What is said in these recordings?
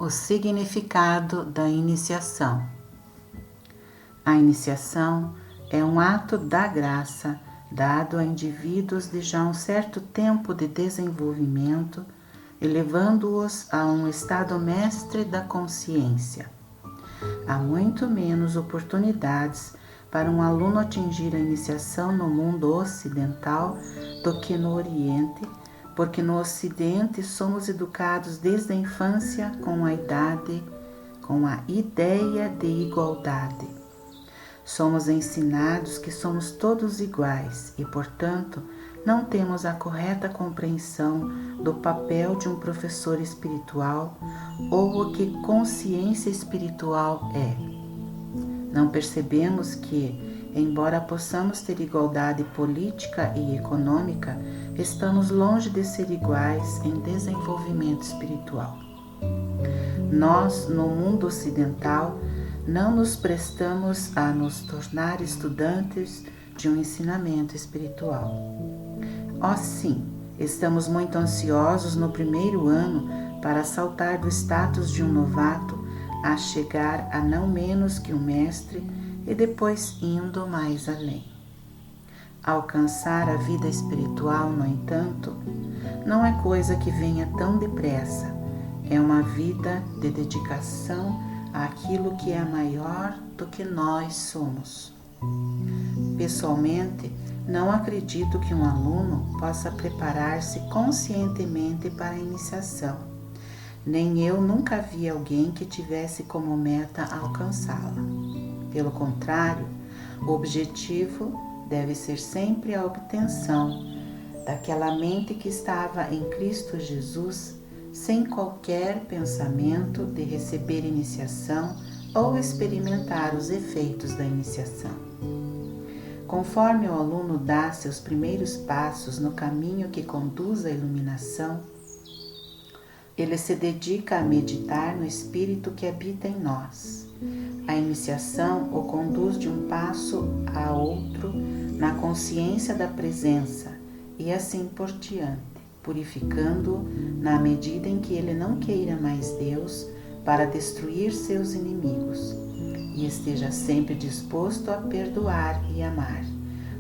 O significado da iniciação. A iniciação é um ato da graça dado a indivíduos de já um certo tempo de desenvolvimento, elevando-os a um estado mestre da consciência. Há muito menos oportunidades para um aluno atingir a iniciação no mundo ocidental do que no Oriente, porque no Ocidente somos educados desde a infância com a ideia de igualdade. Somos ensinados que somos todos iguais e, portanto, não temos a correta compreensão do papel de um professor espiritual ou o que consciência espiritual é. Não percebemos que, embora possamos ter igualdade política e econômica, estamos longe de ser iguais em desenvolvimento espiritual. Nós, no mundo ocidental, não nos prestamos a nos tornar estudantes de um ensinamento espiritual. Sim, estamos muito ansiosos no primeiro ano para saltar do status de um novato a chegar a não menos que um mestre e depois indo mais além. Alcançar a vida espiritual, no entanto, não é coisa que venha tão depressa. É uma vida de dedicação àquilo que é maior do que nós somos. Pessoalmente, não acredito que um aluno possa preparar-se conscientemente para a iniciação. Nem eu nunca vi alguém que tivesse como meta alcançá-la. Pelo contrário, o objetivo deve ser sempre a obtenção daquela mente que estava em Cristo Jesus, sem qualquer pensamento de receber iniciação ou experimentar os efeitos da iniciação. Conforme o aluno dá seus primeiros passos no caminho que conduz à iluminação, ele se dedica a meditar no Espírito que habita em nós. A iniciação o conduz de um passo a outro na consciência da presença e assim por diante, purificando-o na medida em que ele não queira mais Deus para destruir seus inimigos e esteja sempre disposto a perdoar e amar,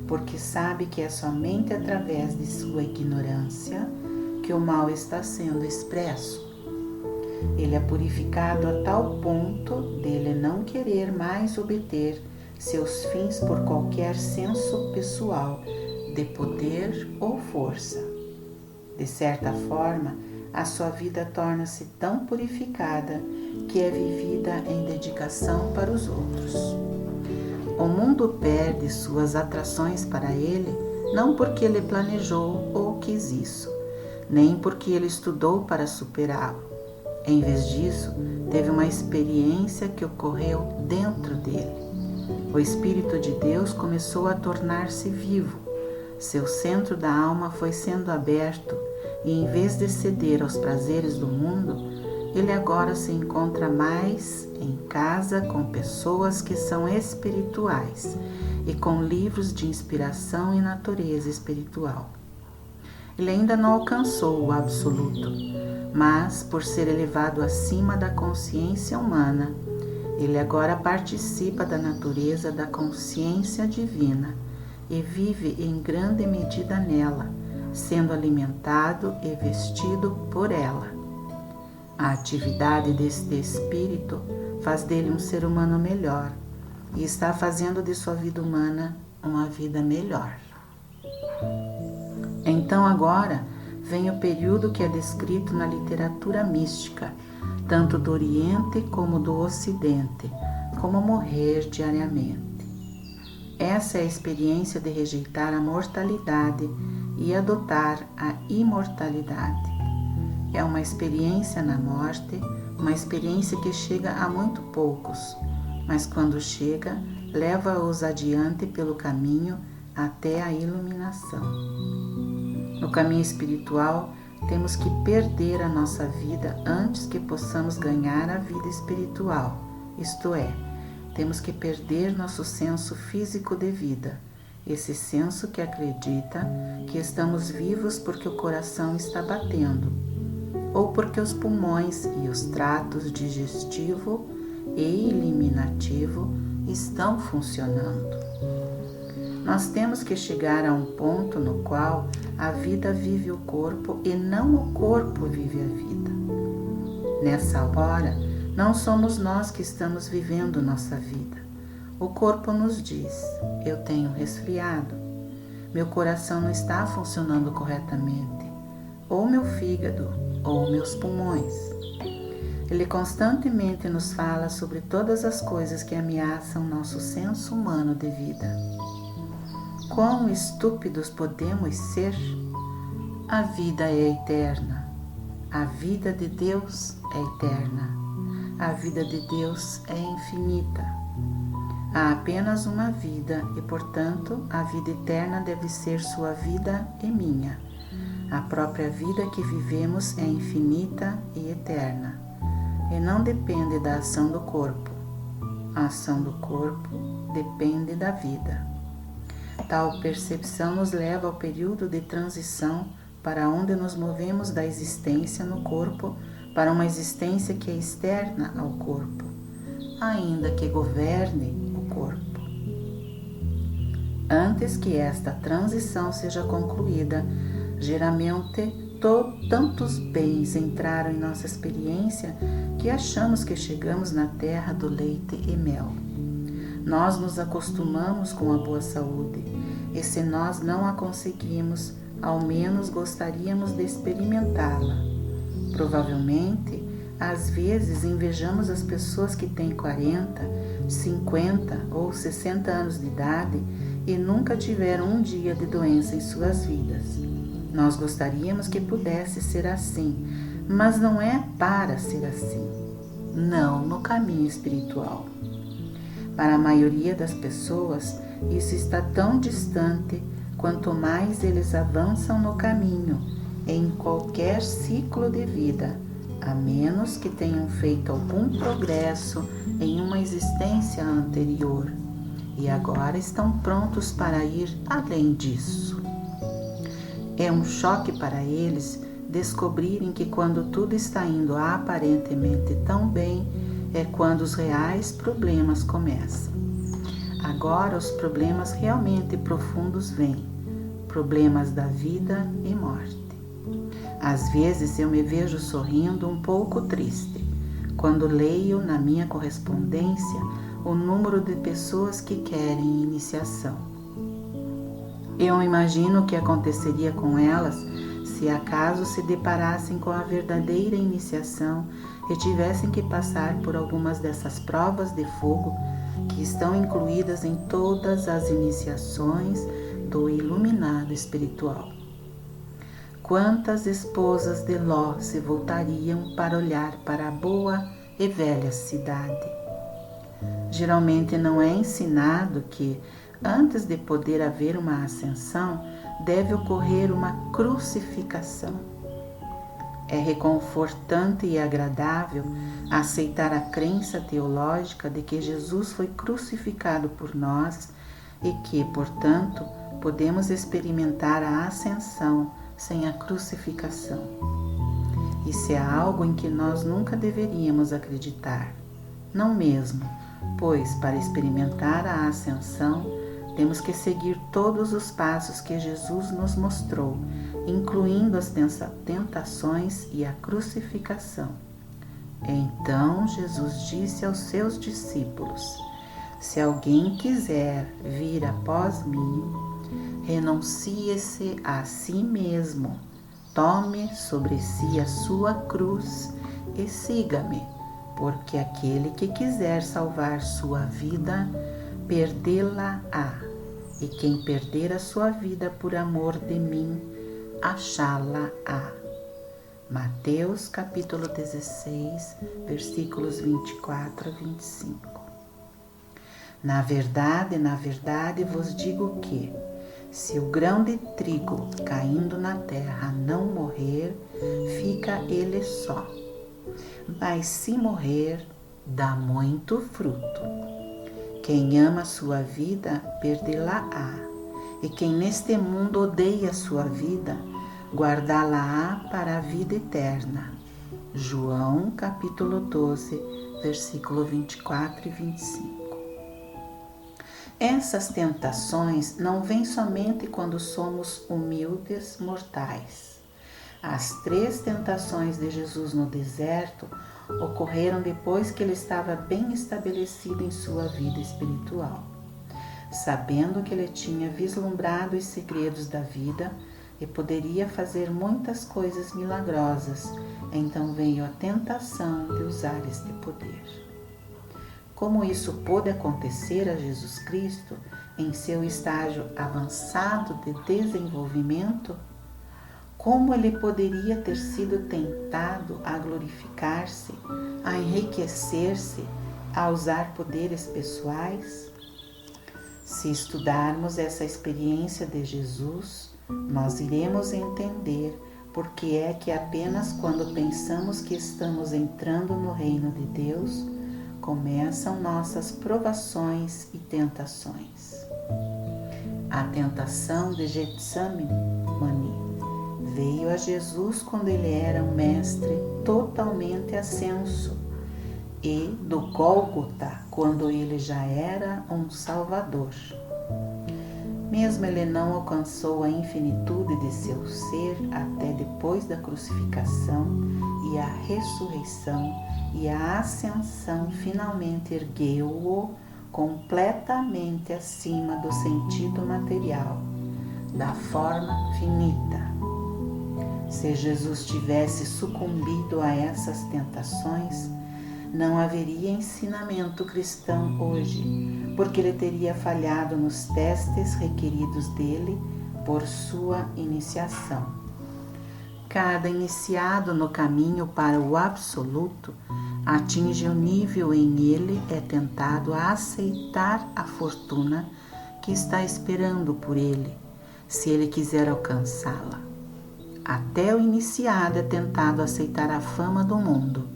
porque sabe que é somente através de sua ignorância que o mal está sendo expresso. Ele é purificado a tal ponto dele não querer mais obter seus fins por qualquer senso pessoal de poder ou força. De certa forma, a sua vida torna-se tão purificada que é vivida em dedicação para os outros. O mundo perde suas atrações para ele não porque ele planejou ou quis isso, nem porque ele estudou para superá-lo. Em vez disso, teve uma experiência que ocorreu dentro dele. O Espírito de Deus começou a tornar-se vivo. Seu centro da alma foi sendo aberto e, em vez de ceder aos prazeres do mundo, ele agora se encontra mais em casa com pessoas que são espirituais e com livros de inspiração e natureza espiritual. Ele ainda não alcançou o absoluto, mas, por ser elevado acima da consciência humana, ele agora participa da natureza da consciência divina e vive em grande medida nela, sendo alimentado e vestido por ela. A atividade deste espírito faz dele um ser humano melhor e está fazendo de sua vida humana uma vida melhor. Então agora vem o período que é descrito na literatura mística, tanto do Oriente como do Ocidente, como morrer diariamente. Essa é a experiência de rejeitar a mortalidade e adotar a imortalidade. É uma experiência na morte, uma experiência que chega a muito poucos, mas quando chega, leva-os adiante pelo caminho até a iluminação. No caminho espiritual, temos que perder a nossa vida antes que possamos ganhar a vida espiritual, isto é, temos que perder nosso senso físico de vida, esse senso que acredita que estamos vivos porque o coração está batendo. ou porque os pulmões e os tratos digestivo e eliminativo estão funcionando. Nós temos que chegar a um ponto no qual a vida vive o corpo e não o corpo vive a vida. Nessa hora, não somos nós que estamos vivendo nossa vida. O corpo nos diz: eu tenho resfriado, meu coração não está funcionando corretamente, ou meu fígado, ou meus pulmões. Ele constantemente nos fala sobre todas as coisas que ameaçam nosso senso humano de vida. Quão estúpidos podemos ser? A vida é eterna. A vida de Deus é eterna. A vida de Deus é infinita. Há apenas uma vida e, portanto, a vida eterna deve ser sua vida e minha. A própria vida que vivemos é infinita e eterna, e não depende da ação do corpo. A ação do corpo depende da vida. Tal percepção nos leva ao período de transição para onde nos movemos da existência no corpo para uma existência que é externa ao corpo, ainda que governe o corpo. Antes que esta transição seja concluída, geralmente tantos bens entraram em nossa experiência que achamos que chegamos na terra do leite e mel. Nós nos acostumamos com a boa saúde, e se nós não a conseguimos, ao menos gostaríamos de experimentá-la. Provavelmente, às vezes invejamos as pessoas que têm 40, 50 ou 60 anos de idade e nunca tiveram um dia de doença em suas vidas. Nós gostaríamos que pudesse ser assim, mas não é para ser assim. Não no caminho espiritual. Para a maioria das pessoas, isso está tão distante quanto mais eles avançam no caminho, em qualquer ciclo de vida, a menos que tenham feito algum progresso em uma existência anterior, e agora estão prontos para ir além disso. É um choque para eles descobrirem que quando tudo está indo aparentemente tão bem, é quando os reais problemas começam. Agora os problemas realmente profundos vêm, problemas da vida e morte. Às vezes eu me vejo sorrindo um pouco triste, quando leio na minha correspondência o número de pessoas que querem iniciação. Eu imagino o que aconteceria com elas se acaso se deparassem com a verdadeira iniciação e tivessem que passar por algumas dessas provas de fogo que estão incluídas em todas as iniciações do iluminado espiritual. Quantas esposas de Ló se voltariam para olhar para a boa e velha cidade? Geralmente não é ensinado que, antes de poder haver uma ascensão, deve ocorrer uma crucificação. É reconfortante e agradável aceitar a crença teológica de que Jesus foi crucificado por nós e que, portanto, podemos experimentar a ascensão sem a crucificação. Isso é algo em que nós nunca deveríamos acreditar. Não mesmo, pois para experimentar a ascensão, temos que seguir todos os passos que Jesus nos mostrou, incluindo as tentações e a crucificação. Então Jesus disse aos seus discípulos: se alguém quiser vir após mim, renuncie-se a si mesmo, tome sobre si a sua cruz e siga-me, porque aquele que quiser salvar sua vida, perdê-la-á, e quem perder a sua vida por amor de mim, achá-la-á. Mateus capítulo 16, versículos 24 a 25. Na verdade vos digo que, se o grão de trigo caindo na terra não morrer, fica ele só. Mas se morrer, dá muito fruto. Quem ama sua vida, perdê-la-á. E quem neste mundo odeia sua vida, guardá-la-á para a vida eterna. João capítulo 12, versículo 24 e 25. Essas tentações não vêm somente quando somos humildes mortais. As 3 tentações de Jesus no deserto ocorreram depois que ele estava bem estabelecido em sua vida espiritual. Sabendo que ele tinha vislumbrado os segredos da vida e poderia fazer muitas coisas milagrosas, então veio a tentação de usar este poder. Como isso pôde acontecer a Jesus Cristo em seu estágio avançado de desenvolvimento? Como ele poderia ter sido tentado a glorificar-se, a enriquecer-se, a usar poderes pessoais? Se estudarmos essa experiência de Jesus, nós iremos entender por que é que apenas quando pensamos que estamos entrando no reino de Deus, começam nossas provações e tentações. A tentação de Getsemane veio a Jesus quando ele era um mestre totalmente ascenso, e do Gólgota quando ele já era um Salvador. Mesmo ele não alcançou a infinitude de seu ser até depois da crucificação e a ressurreição e a ascensão finalmente ergueu-o completamente acima do sentido material, da forma finita. Se Jesus tivesse sucumbido a essas tentações, não haveria ensinamento cristão hoje, porque ele teria falhado nos testes requeridos dele por sua iniciação. Cada iniciado no caminho para o absoluto atinge um nível em ele é tentado a aceitar a fortuna que está esperando por ele, se ele quiser alcançá-la. Até o iniciado é tentado a aceitar a fama do mundo.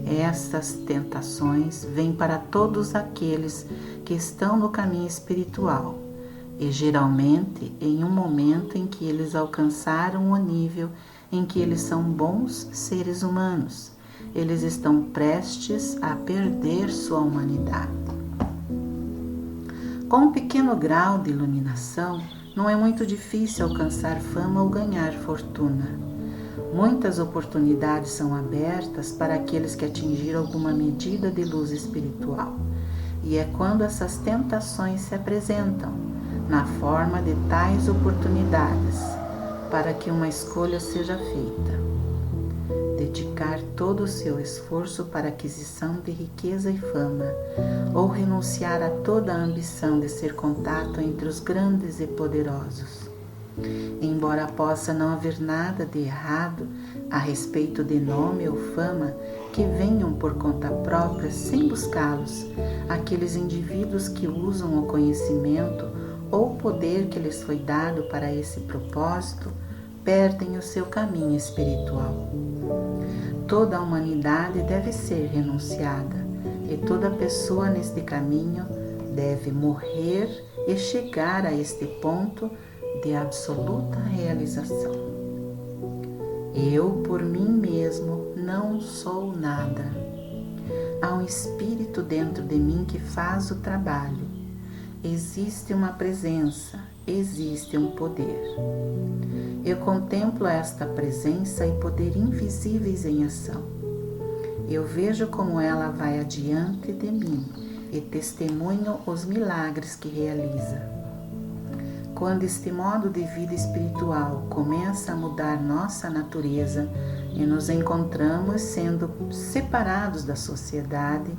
Estas tentações vêm para todos aqueles que estão no caminho espiritual e geralmente em um momento em que eles alcançaram o nível em que eles são bons seres humanos. Eles estão prestes a perder sua humanidade. Com um pequeno grau de iluminação, não é muito difícil alcançar fama ou ganhar fortuna. Muitas oportunidades são abertas para aqueles que atingiram alguma medida de luz espiritual. E é quando essas tentações se apresentam, na forma de tais oportunidades, para que uma escolha seja feita. Dedicar todo o seu esforço para a aquisição de riqueza e fama, ou renunciar a toda a ambição de ser contato entre os grandes e poderosos. Embora possa não haver nada de errado a respeito de nome ou fama que venham por conta própria sem buscá-los, aqueles indivíduos que usam o conhecimento ou o poder que lhes foi dado para esse propósito perdem o seu caminho espiritual. Toda a humanidade deve ser renunciada e toda pessoa neste caminho deve morrer e chegar a este ponto de absoluta realização. Eu, por mim mesmo, não sou nada. Há um espírito dentro de mim que faz o trabalho. Existe uma presença, existe um poder. Eu contemplo esta presença e poder invisíveis em ação. Eu vejo como ela vai adiante de mim e testemunho os milagres que realiza. Quando este modo de vida espiritual começa a mudar nossa natureza e nos encontramos sendo separados da sociedade,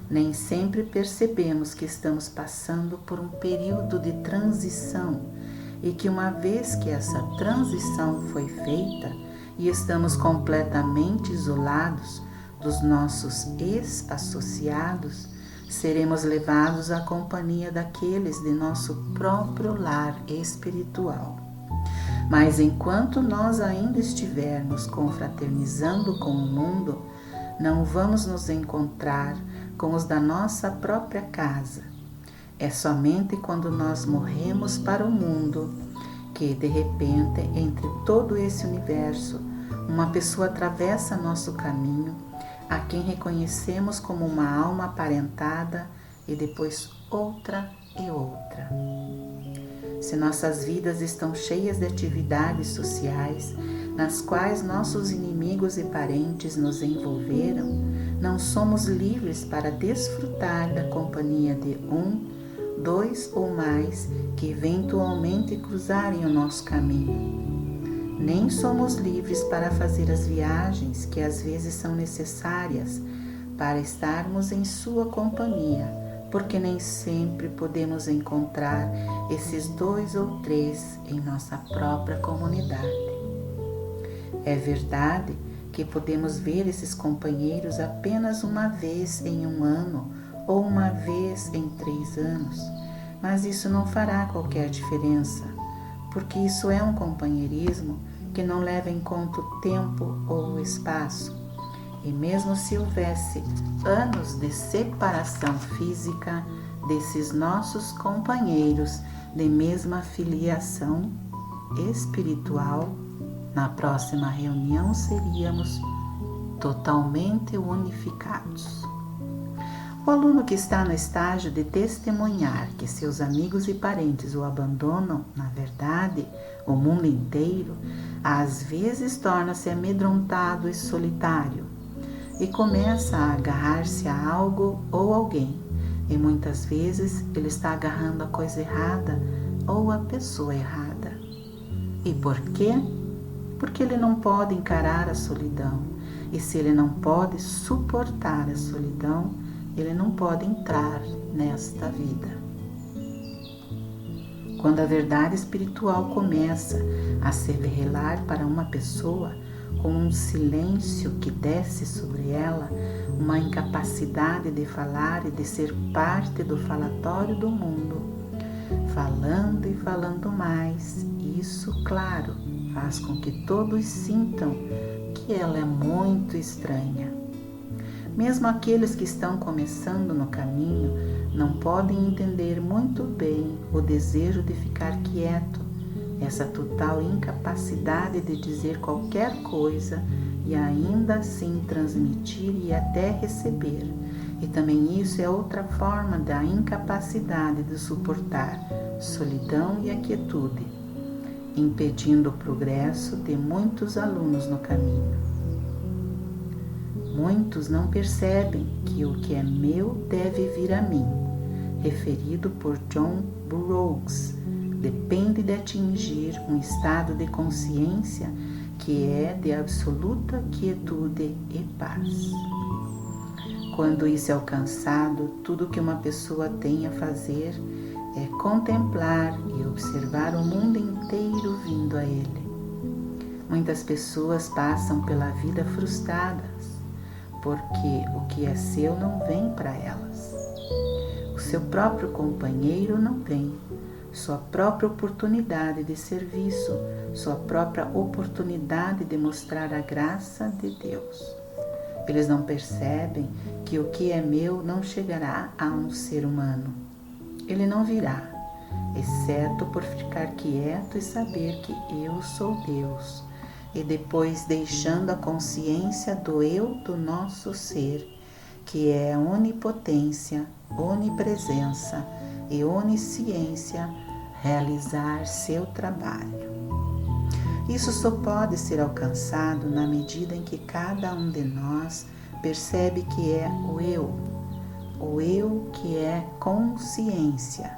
nem sempre percebemos que estamos passando por um período de transição e que uma vez que essa transição foi feita e estamos completamente isolados dos nossos ex-associados, seremos levados à companhia daqueles de nosso próprio lar espiritual. Mas enquanto nós ainda estivermos confraternizando com o mundo, não vamos nos encontrar com os da nossa própria casa. É somente quando nós morremos para o mundo que, de repente, entre todo esse universo, uma pessoa atravessa nosso caminho, a quem reconhecemos como uma alma aparentada, e depois outra e outra. Se nossas vidas estão cheias de atividades sociais, nas quais nossos inimigos e parentes nos envolveram, não somos livres para desfrutar da companhia de um, dois ou mais que eventualmente cruzarem o nosso caminho. Nem somos livres para fazer as viagens que às vezes são necessárias para estarmos em sua companhia, porque nem sempre podemos encontrar esses 2 ou 3 em nossa própria comunidade. É verdade que podemos ver esses companheiros apenas uma vez em um ano ou uma vez em 3 anos, mas isso não fará qualquer diferença, porque isso é um companheirismo que não leva em conta o tempo ou o espaço. E mesmo se houvesse anos de separação física desses nossos companheiros de mesma filiação espiritual, na próxima reunião seríamos totalmente unificados. O aluno que está no estágio de testemunhar que seus amigos e parentes o abandonam, na verdade, o mundo inteiro, às vezes torna-se amedrontado e solitário e começa a agarrar-se a algo ou alguém, e muitas vezes ele está agarrando a coisa errada ou a pessoa errada. E por quê? Porque ele não pode encarar a solidão, e se ele não pode suportar a solidão, ele não pode entrar nesta vida. Quando a verdade espiritual começa a se revelar para uma pessoa, com um silêncio que desce sobre ela, uma incapacidade de falar e de ser parte do falatório do mundo, falando e falando mais, isso, claro, faz com que todos sintam que ela é muito estranha. Mesmo aqueles que estão começando no caminho não podem entender muito bem o desejo de ficar quieto, essa total incapacidade de dizer qualquer coisa e ainda assim transmitir e até receber. E também isso é outra forma da incapacidade de suportar solidão e a quietude, impedindo o progresso de muitos alunos no caminho. Muitos não percebem que o que é meu deve vir a mim, referido por John Burroughs, depende de atingir um estado de consciência que é de absoluta quietude e paz. Quando isso é alcançado, tudo que uma pessoa tem a fazer é contemplar e observar o mundo inteiro vindo a ele. Muitas pessoas passam pela vida frustradas, porque o que é seu não vem para elas. O seu próprio companheiro não vem, sua própria oportunidade de serviço, sua própria oportunidade de mostrar a graça de Deus. Eles não percebem que o que é meu não chegará a um ser humano. Ele não virá, exceto por ficar quieto e saber que eu sou Deus, e depois deixando a consciência do eu do nosso ser, que é onipotência, onipresença e onisciência, realizar seu trabalho. Isso só pode ser alcançado na medida em que cada um de nós percebe que é o eu que é consciência,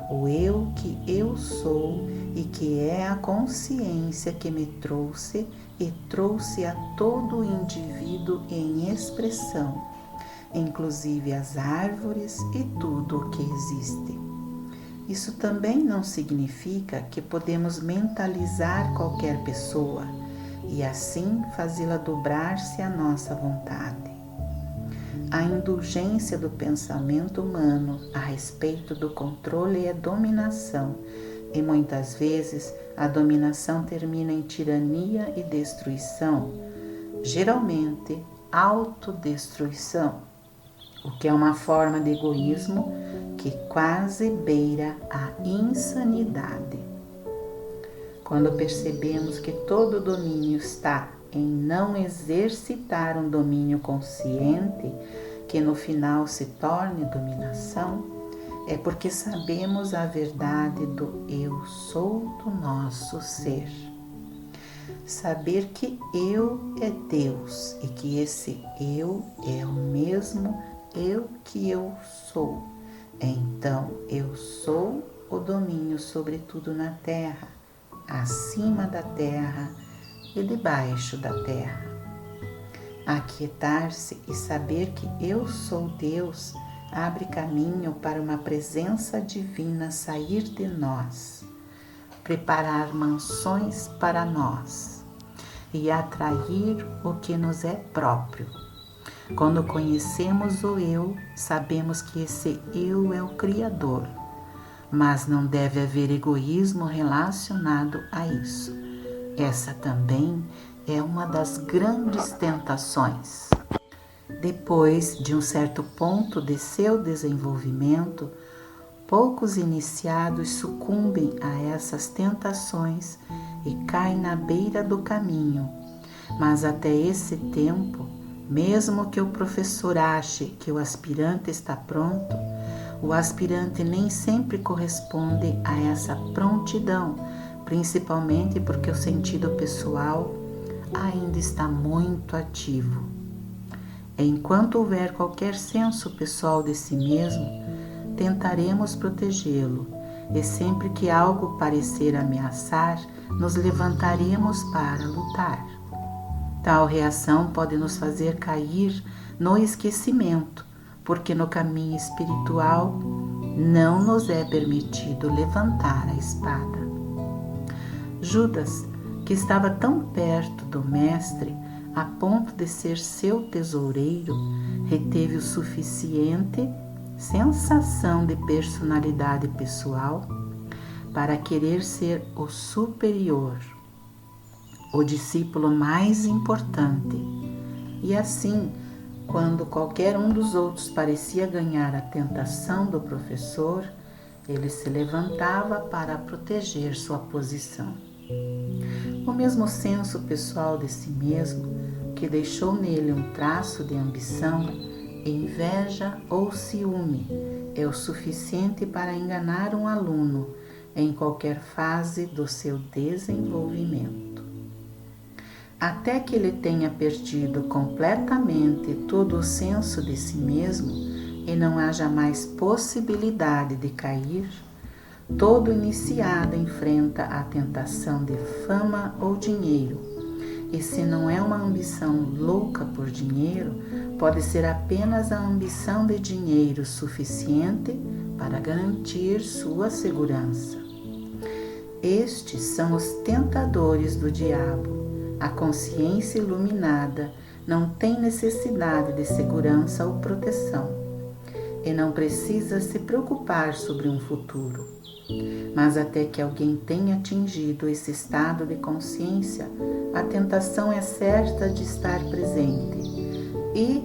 o eu que eu sou e que é a consciência que me trouxe e trouxe a todo o indivíduo em expressão, inclusive as árvores e tudo o que existe. Isso também não significa que podemos mentalizar qualquer pessoa e assim fazê-la dobrar-se à nossa vontade. A indulgência do pensamento humano a respeito do controle é dominação, e muitas vezes a dominação termina em tirania e destruição, geralmente autodestruição, o que é uma forma de egoísmo que quase beira a insanidade. Quando percebemos que todo o domínio está em não exercitar um domínio consciente que no final se torne dominação, é porque sabemos a verdade do eu sou do nosso ser. Saber que eu é Deus e que esse eu é o mesmo eu que eu sou. Então eu sou o domínio sobre tudo na terra, acima da terra e debaixo da terra. Aquietar-se e saber que eu sou Deus abre caminho para uma presença divina sair de nós, preparar mansões para nós e atrair o que nos é próprio. Quando conhecemos o eu, sabemos que esse eu é o Criador, mas não deve haver egoísmo relacionado a isso. Essa também é uma das grandes tentações. Depois de um certo ponto de seu desenvolvimento, poucos iniciados sucumbem a essas tentações e caem na beira do caminho. Mas até esse tempo, mesmo que o professor ache que o aspirante está pronto, o aspirante nem sempre corresponde a essa prontidão, principalmente porque o sentido pessoal ainda está muito ativo. Enquanto houver qualquer senso pessoal de si mesmo, tentaremos protegê-lo, e sempre que algo parecer ameaçar, nos levantaremos para lutar. Tal reação pode nos fazer cair no esquecimento, porque no caminho espiritual não nos é permitido levantar a espada. Judas, que estava tão perto do Mestre a ponto de ser seu tesoureiro, reteve o suficiente sensação de personalidade pessoal para querer ser o superior, o discípulo mais importante. E assim, quando qualquer um dos outros parecia ganhar a tentação do professor, ele se levantava para proteger sua posição. O mesmo senso pessoal de si mesmo, que deixou nele um traço de ambição, inveja ou ciúme, é o suficiente para enganar um aluno em qualquer fase do seu desenvolvimento. Até que ele tenha perdido completamente todo o senso de si mesmo e não haja mais possibilidade de cair, todo iniciado enfrenta a tentação de fama ou dinheiro, e se não é uma ambição louca por dinheiro, pode ser apenas a ambição de dinheiro suficiente para garantir sua segurança. Estes são os tentadores do diabo. A consciência iluminada não tem necessidade de segurança ou proteção, e não precisa se preocupar sobre um futuro. Mas até que alguém tenha atingido esse estado de consciência, a tentação é certa de estar presente e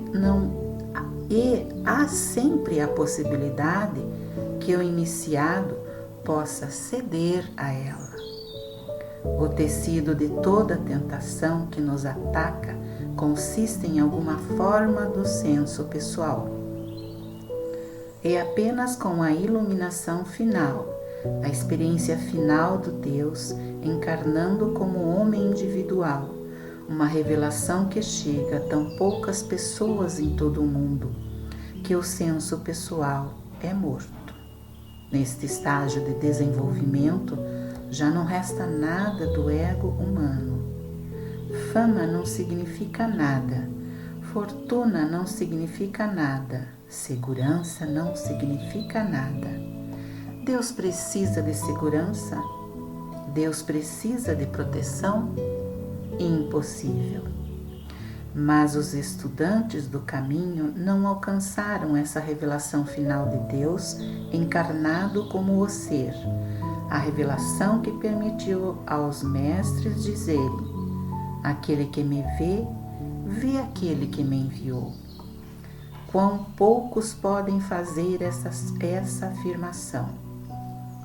há sempre a possibilidade que o iniciado possa ceder a ela. O tecido de toda tentação que nos ataca consiste em alguma forma do senso pessoal. É apenas com a iluminação final, a experiência final do Deus encarnando como homem individual, uma revelação que chega a tão poucas pessoas em todo o mundo, que o senso pessoal é morto. Neste estágio de desenvolvimento, já não resta nada do ego humano. Fama não significa nada, fortuna não significa nada, segurança não significa nada. Deus precisa de segurança? Deus precisa de proteção? Impossível. Mas os estudantes do caminho não alcançaram essa revelação final de Deus encarnado como o ser, a revelação que permitiu aos mestres dizerem: aquele que me vê, vê aquele que me enviou. Quão poucos podem fazer essa afirmação.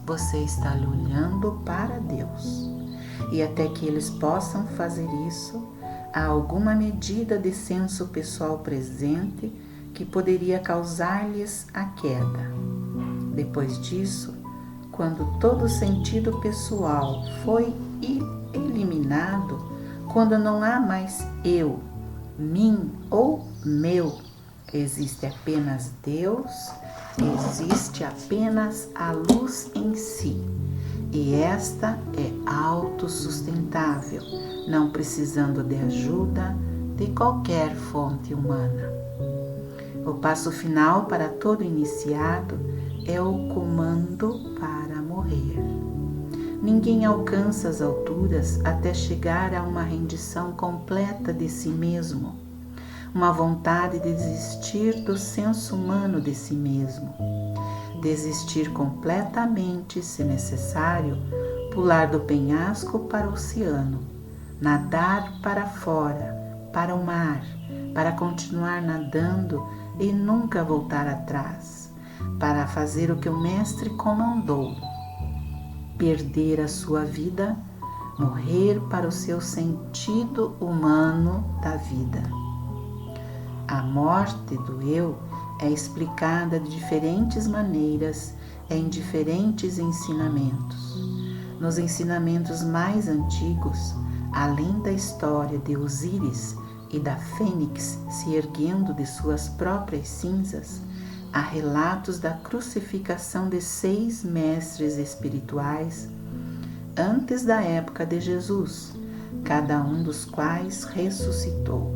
Você está olhando para Deus. E até que eles possam fazer isso, há alguma medida de senso pessoal presente que poderia causar-lhes a queda. Depois disso, quando todo sentido pessoal foi eliminado, quando não há mais eu, mim ou meu, existe apenas Deus, existe apenas a luz em si. E esta é autossustentável, não precisando de ajuda de qualquer fonte humana. O passo final para todo iniciado é o comando para morrer. Ninguém alcança as alturas até chegar a uma rendição completa de si mesmo, uma vontade de desistir do senso humano de si mesmo, desistir completamente, se necessário, pular do penhasco para o oceano, nadar para fora, para o mar, para continuar nadando e nunca voltar atrás, para fazer o que o Mestre comandou, perder a sua vida, morrer para o seu sentido humano da vida. A morte do eu é explicada de diferentes maneiras em diferentes ensinamentos. Nos ensinamentos mais antigos, além da história de Osíris e da Fênix se erguendo de suas próprias cinzas, há relatos da crucificação de 6 mestres espirituais antes da época de Jesus, cada um dos quais ressuscitou.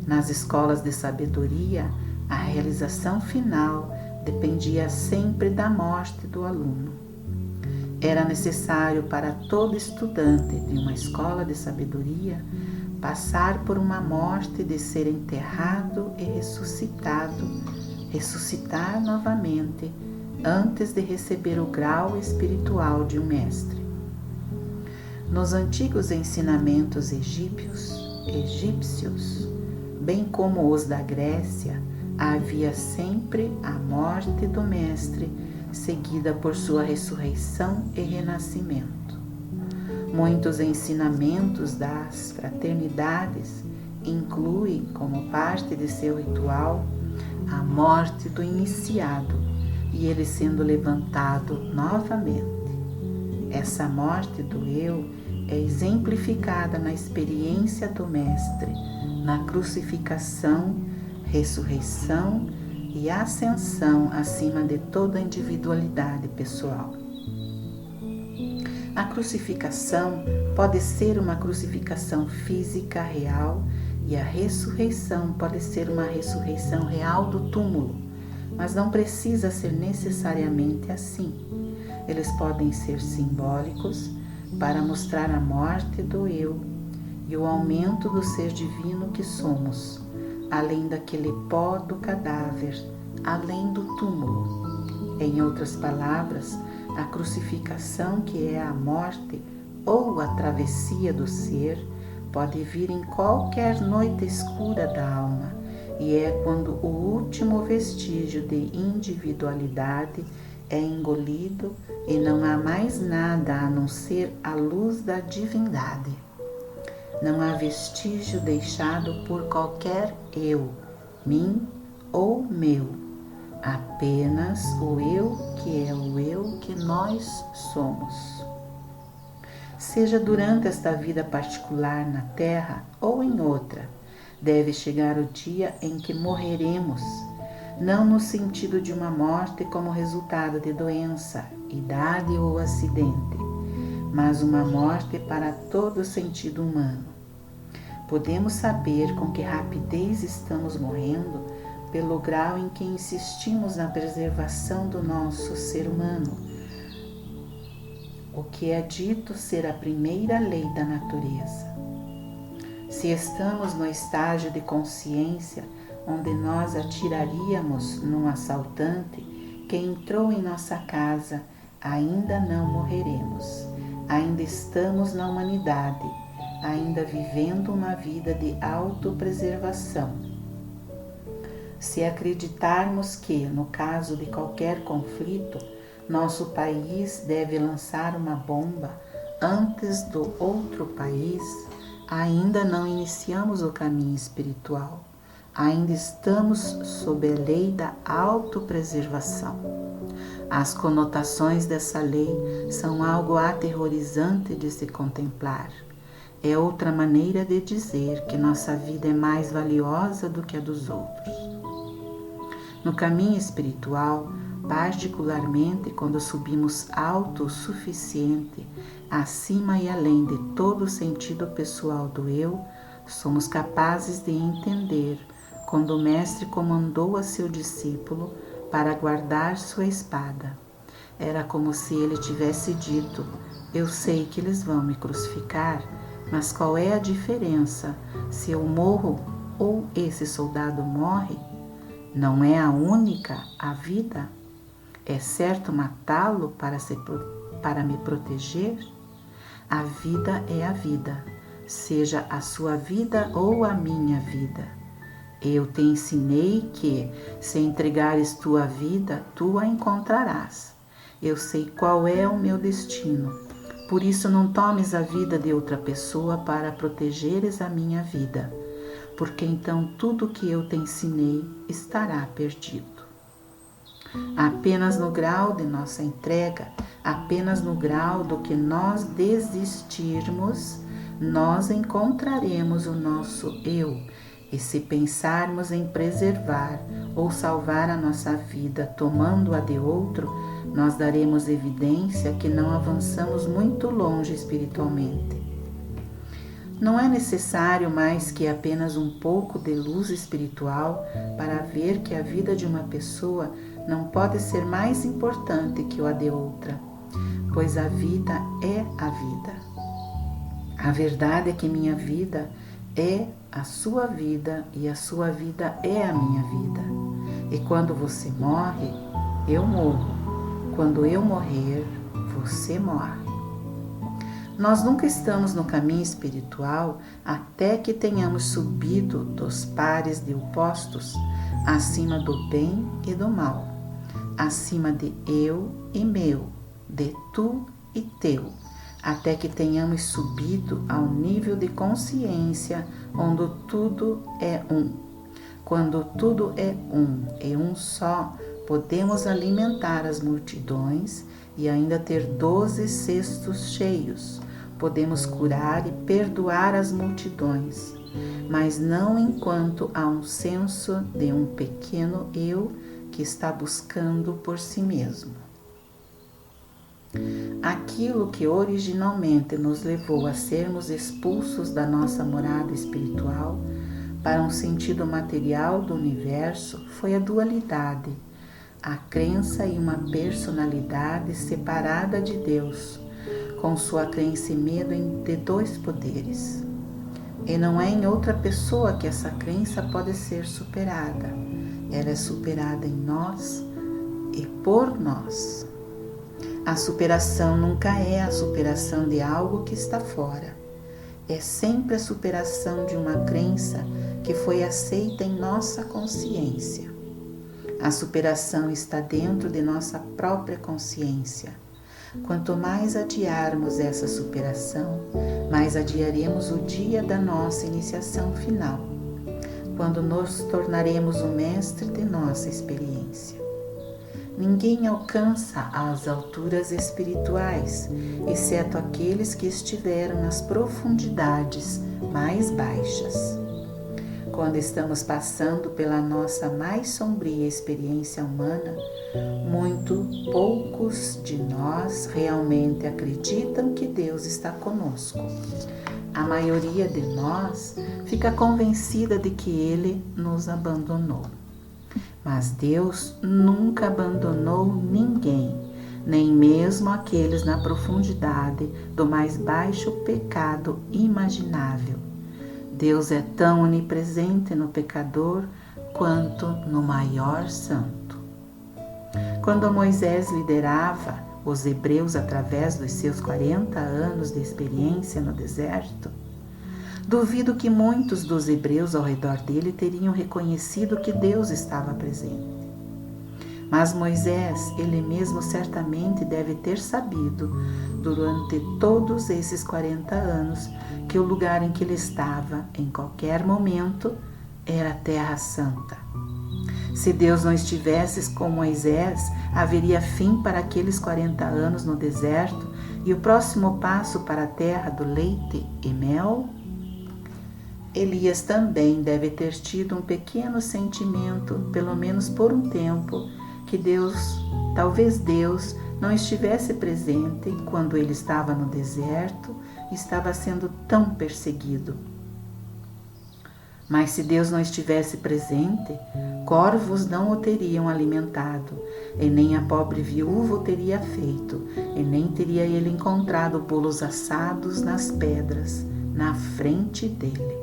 Nas escolas de sabedoria, a realização final dependia sempre da morte do aluno. Era necessário para todo estudante de uma escola de sabedoria passar por uma morte de ser enterrado e ressuscitar novamente antes de receber o grau espiritual de um mestre. Nos antigos ensinamentos egípcios, bem como os da Grécia, havia sempre a morte do mestre, seguida por sua ressurreição e renascimento. Muitos ensinamentos das fraternidades incluem, como parte de seu ritual, a morte do iniciado e ele sendo levantado novamente. Essa morte do eu é exemplificada na experiência do Mestre, na crucificação, ressurreição e ascensão acima de toda individualidade pessoal. A crucificação pode ser uma crucificação física real e a ressurreição pode ser uma ressurreição real do túmulo, mas não precisa ser necessariamente assim. Eles podem ser simbólicos para mostrar a morte do eu e o aumento do ser divino que somos, além daquele pó do cadáver, além do túmulo. Em outras palavras, a crucificação, que é a morte ou a travessia do ser, pode vir em qualquer noite escura da alma, e é quando o último vestígio de individualidade é engolido e não há mais nada a não ser a luz da divindade. Não há vestígio deixado por qualquer eu, mim ou meu, apenas o eu que é o eu que nós somos. Seja durante esta vida particular na Terra ou em outra, deve chegar o dia em que morreremos, não no sentido de uma morte como resultado de doença, idade ou acidente, mas uma morte para todo o sentido humano. Podemos saber com que rapidez estamos morrendo pelo grau em que insistimos na preservação do nosso ser humano, o que é dito ser a primeira lei da natureza. Se estamos no estágio de consciência onde nós atiraríamos num assaltante que entrou em nossa casa, ainda não morreremos, ainda estamos na humanidade, ainda vivendo uma vida de autopreservação. Se acreditarmos que, no caso de qualquer conflito, nosso país deve lançar uma bomba antes do outro país, ainda não iniciamos o caminho espiritual. Ainda estamos sob a lei da autopreservação. As conotações dessa lei são algo aterrorizante de se contemplar. É outra maneira de dizer que nossa vida é mais valiosa do que a dos outros. No caminho espiritual, particularmente quando subimos alto o suficiente, acima e além de todo o sentido pessoal do eu, somos capazes de entender quando o Mestre comandou a seu discípulo para guardar sua espada. Era como se ele tivesse dito: eu sei que eles vão me crucificar, mas qual é a diferença se eu morro ou esse soldado morre? Não é a única a vida? É certo matá-lo para me proteger? A vida é a vida, seja a sua vida ou a minha vida. Eu te ensinei que, se entregares tua vida, tu a encontrarás. Eu sei qual é o meu destino. Por isso não tomes a vida de outra pessoa para protegeres a minha vida, porque então tudo que eu te ensinei estará perdido. Apenas no grau de nossa entrega, apenas no grau do que nós desistirmos, nós encontraremos o nosso eu. E se pensarmos em preservar ou salvar a nossa vida tomando-a de outro, nós daremos evidência que não avançamos muito longe espiritualmente. Não é necessário mais que apenas um pouco de luz espiritual para ver que a vida de uma pessoa não pode ser mais importante que a de outra, pois a vida é a vida. A verdade é que minha vida é a sua vida e a sua vida é a minha vida. E quando você morre, eu morro. Quando eu morrer, você morre. Nós nunca estamos no caminho espiritual até que tenhamos subido dos pares de opostos, acima do bem e do mal, acima de eu e meu, de tu e teu, até que tenhamos subido ao nível de consciência onde tudo é um. Quando tudo é um e um só, podemos alimentar as multidões e ainda ter 12 cestos cheios. Podemos curar e perdoar as multidões, mas não enquanto há um senso de um pequeno eu que está buscando por si mesmo. Aquilo que originalmente nos levou a sermos expulsos da nossa morada espiritual para um sentido material do universo foi a dualidade, a crença em uma personalidade separada de Deus, com sua crença e medo de dois poderes. E não é em outra pessoa que essa crença pode ser superada. Ela é superada em nós e por nós. A superação nunca é a superação de algo que está fora. É sempre a superação de uma crença que foi aceita em nossa consciência. A superação está dentro de nossa própria consciência. Quanto mais adiarmos essa superação, mais adiaremos o dia da nossa iniciação final, quando nos tornaremos o mestre de nossa experiência. Ninguém alcança as alturas espirituais, exceto aqueles que estiveram nas profundidades mais baixas. Quando estamos passando pela nossa mais sombria experiência humana, muito poucos de nós realmente acreditam que Deus está conosco. A maioria de nós fica convencida de que Ele nos abandonou. Mas Deus nunca abandonou ninguém, nem mesmo aqueles na profundidade do mais baixo pecado imaginável. Deus é tão onipresente no pecador quanto no maior santo. Quando Moisés liderava os hebreus através dos seus 40 anos de experiência no deserto, duvido que muitos dos hebreus ao redor dele teriam reconhecido que Deus estava presente. Mas Moisés, ele mesmo certamente deve ter sabido, durante todos esses 40 anos, que o lugar em que ele estava, em qualquer momento, era a Terra Santa. Se Deus não estivesse com Moisés, haveria fim para aqueles 40 anos no deserto e o próximo passo para a terra do leite e mel? Elias também deve ter tido um pequeno sentimento, pelo menos por um tempo, que talvez Deus não estivesse presente quando ele estava no deserto e estava sendo tão perseguido. Mas se Deus não estivesse presente, corvos não o teriam alimentado, e nem a pobre viúva o teria feito, e nem teria ele encontrado bolos assados nas pedras, na frente dele.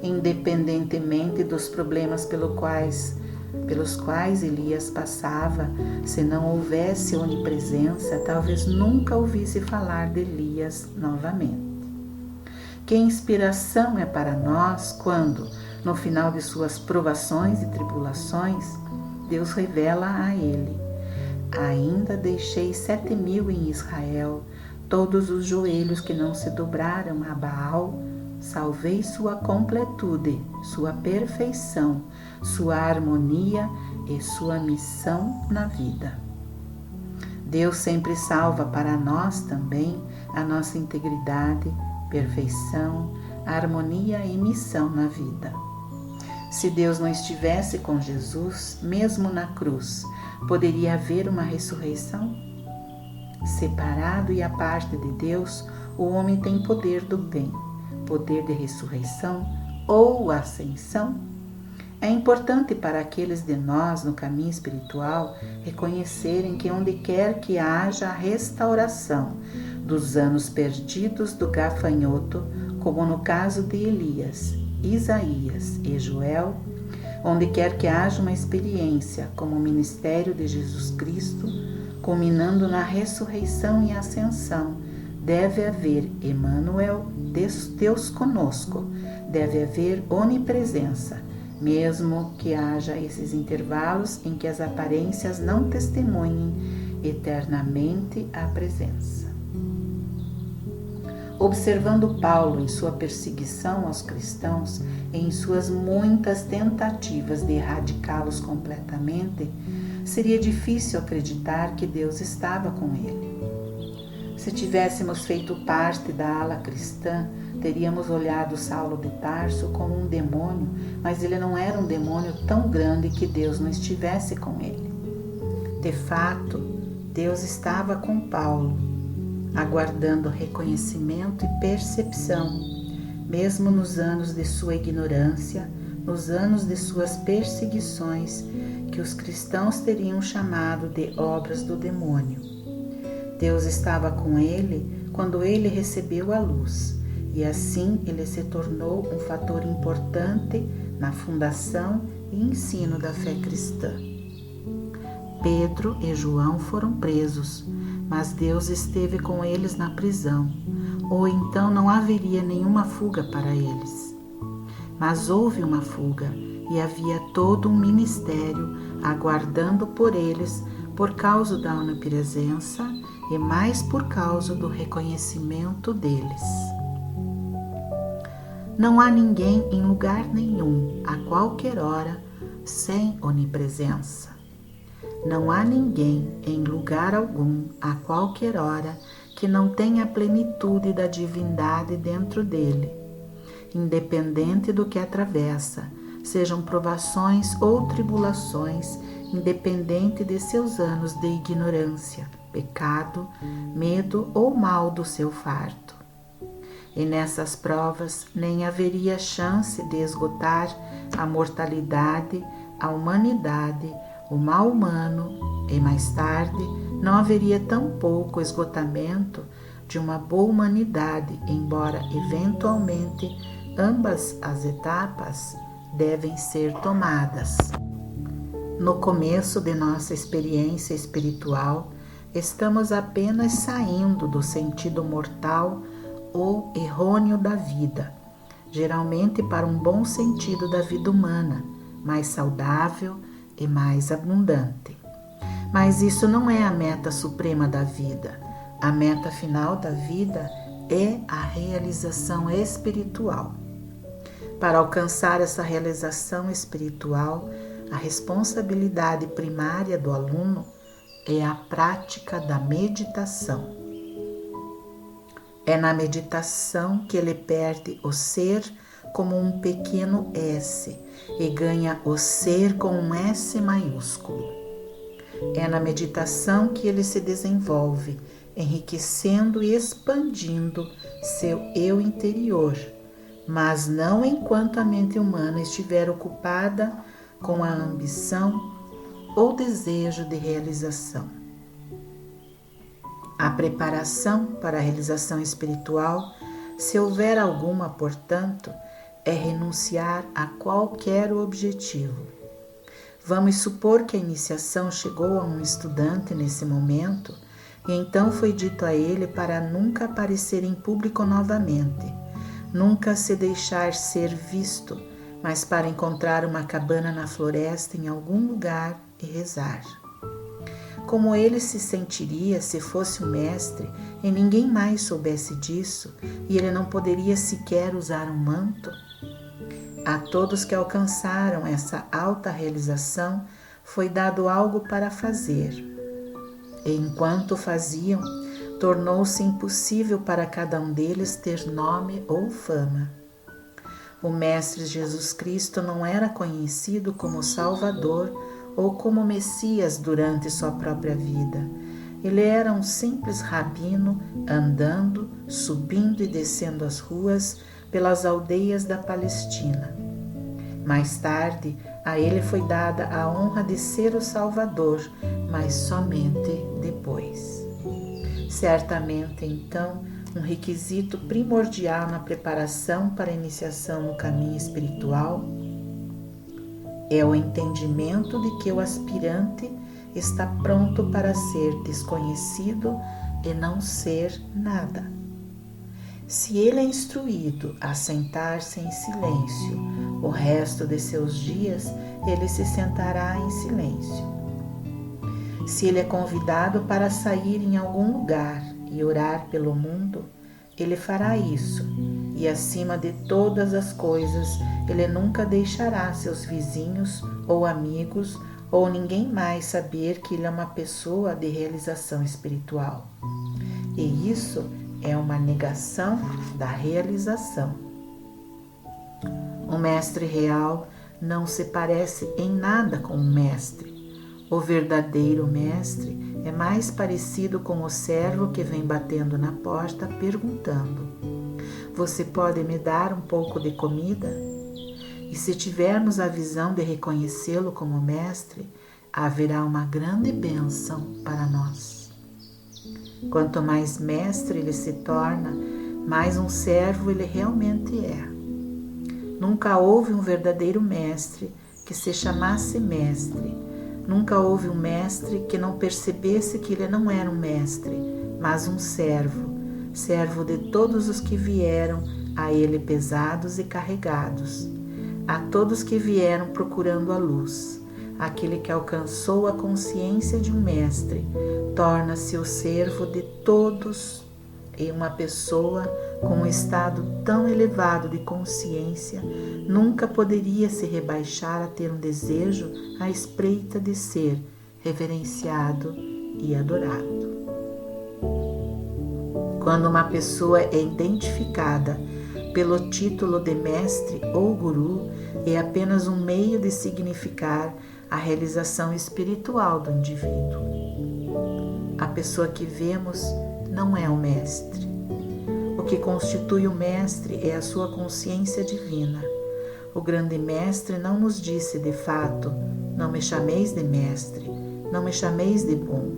Independentemente dos problemas pelos quais Elias passava, se não houvesse onipresença, talvez nunca ouvisse falar de Elias novamente. Que inspiração é para nós quando, no final de suas provações e tribulações, Deus revela a ele: ainda deixei 7.000 em Israel, todos os joelhos que não se dobraram a Baal, salvei sua completude, sua perfeição, sua harmonia e sua missão na vida. Deus sempre salva para nós também a nossa integridade, perfeição, harmonia e missão na vida. Se Deus não estivesse com Jesus, mesmo na cruz, poderia haver uma ressurreição? Separado e à parte de Deus, o homem tem poder do bem, poder de ressurreição ou ascensão. É importante para aqueles de nós no caminho espiritual reconhecerem que onde quer que haja a restauração dos anos perdidos do gafanhoto, como no caso de Elias, Isaías e Joel, onde quer que haja uma experiência como o ministério de Jesus Cristo, culminando na ressurreição e ascensão, deve haver Emmanuel, Deus conosco, deve haver onipresença, mesmo que haja esses intervalos em que as aparências não testemunhem eternamente a presença. Observando Paulo em sua perseguição aos cristãos e em suas muitas tentativas de erradicá-los completamente, seria difícil acreditar que Deus estava com ele. Se tivéssemos feito parte da ala cristã, teríamos olhado Saulo de Tarso como um demônio, mas ele não era um demônio tão grande que Deus não estivesse com ele. De fato, Deus estava com Paulo, aguardando reconhecimento e percepção, mesmo nos anos de sua ignorância, nos anos de suas perseguições, que os cristãos teriam chamado de obras do demônio. Deus estava com ele quando ele recebeu a luz, e assim ele se tornou um fator importante na fundação e ensino da fé cristã. Pedro e João foram presos, mas Deus esteve com eles na prisão, ou então não haveria nenhuma fuga para eles. Mas houve uma fuga, e havia todo um ministério aguardando por eles por causa da onipresença e mais por causa do reconhecimento deles. Não há ninguém em lugar nenhum, a qualquer hora, sem onipresença. Não há ninguém em lugar algum, a qualquer hora, que não tenha a plenitude da divindade dentro dele, independente do que atravessa, sejam provações ou tribulações, independente de seus anos de ignorância, pecado, medo ou mal do seu fardo. E nessas provas nem haveria chance de esgotar a mortalidade, a humanidade, o mal humano, e mais tarde não haveria tampouco esgotamento de uma boa humanidade, embora eventualmente ambas as etapas devem ser tomadas. No começo de nossa experiência espiritual, estamos apenas saindo do sentido mortal ou errôneo da vida, geralmente para um bom sentido da vida humana, mais saudável, e mais abundante. Mas isso não é a meta suprema da vida. A meta final da vida é a realização espiritual. Para alcançar essa realização espiritual, a responsabilidade primária do aluno é a prática da meditação. É na meditação que ele perde o ser como um pequeno S e ganha o ser com um S maiúsculo. É na meditação que ele se desenvolve, enriquecendo e expandindo seu eu interior, mas não enquanto a mente humana estiver ocupada com a ambição ou desejo de realização. A preparação para a realização espiritual, se houver alguma, portanto, é renunciar a qualquer objetivo. Vamos supor que a iniciação chegou a um estudante nesse momento e então foi dito a ele para nunca aparecer em público novamente, nunca se deixar ser visto, mas para encontrar uma cabana na floresta em algum lugar e rezar. Como ele se sentiria se fosse um mestre e ninguém mais soubesse disso e ele não poderia sequer usar um manto? A todos que alcançaram essa alta realização foi dado algo para fazer. E enquanto faziam, tornou-se impossível para cada um deles ter nome ou fama. O Mestre Jesus Cristo não era conhecido como Salvador ou como Messias durante sua própria vida. Ele era um simples rabino andando, subindo e descendo as ruas pelas aldeias da Palestina. Mais tarde, a ele foi dada a honra de ser o Salvador, mas somente depois. Certamente, então, um requisito primordial na preparação para a iniciação no caminho espiritual é o entendimento de que o aspirante está pronto para ser desconhecido e não ser nada. Se ele é instruído a sentar-se em silêncio o resto de seus dias, ele se sentará em silêncio. Se ele é convidado para sair em algum lugar e orar pelo mundo, ele fará isso, e acima de todas as coisas, ele nunca deixará seus vizinhos ou amigos ou ninguém mais saber que ele é uma pessoa de realização espiritual. E isso é uma negação da realização. O mestre real não se parece em nada com o mestre. O verdadeiro mestre é mais parecido com o servo que vem batendo na porta perguntando: "Você pode me dar um pouco de comida?" E se tivermos a visão de reconhecê-lo como mestre, haverá uma grande bênção para nós. Quanto mais mestre ele se torna, mais um servo ele realmente é. Nunca houve um verdadeiro mestre que se chamasse mestre. Nunca houve um mestre que não percebesse que ele não era um mestre, mas um servo, servo de todos os que vieram a ele pesados e carregados, a todos que vieram procurando a luz. Aquele que alcançou a consciência de um mestre torna-se o servo de todos, e uma pessoa com um estado tão elevado de consciência nunca poderia se rebaixar a ter um desejo à espreita de ser reverenciado e adorado. Quando uma pessoa é identificada pelo título de mestre ou guru, é apenas um meio de significar a realização espiritual do indivíduo. A pessoa que vemos não é o mestre. O que constitui o mestre é a sua consciência divina. O grande mestre não nos disse de fato: "Não me chameis de mestre, não me chameis de bom."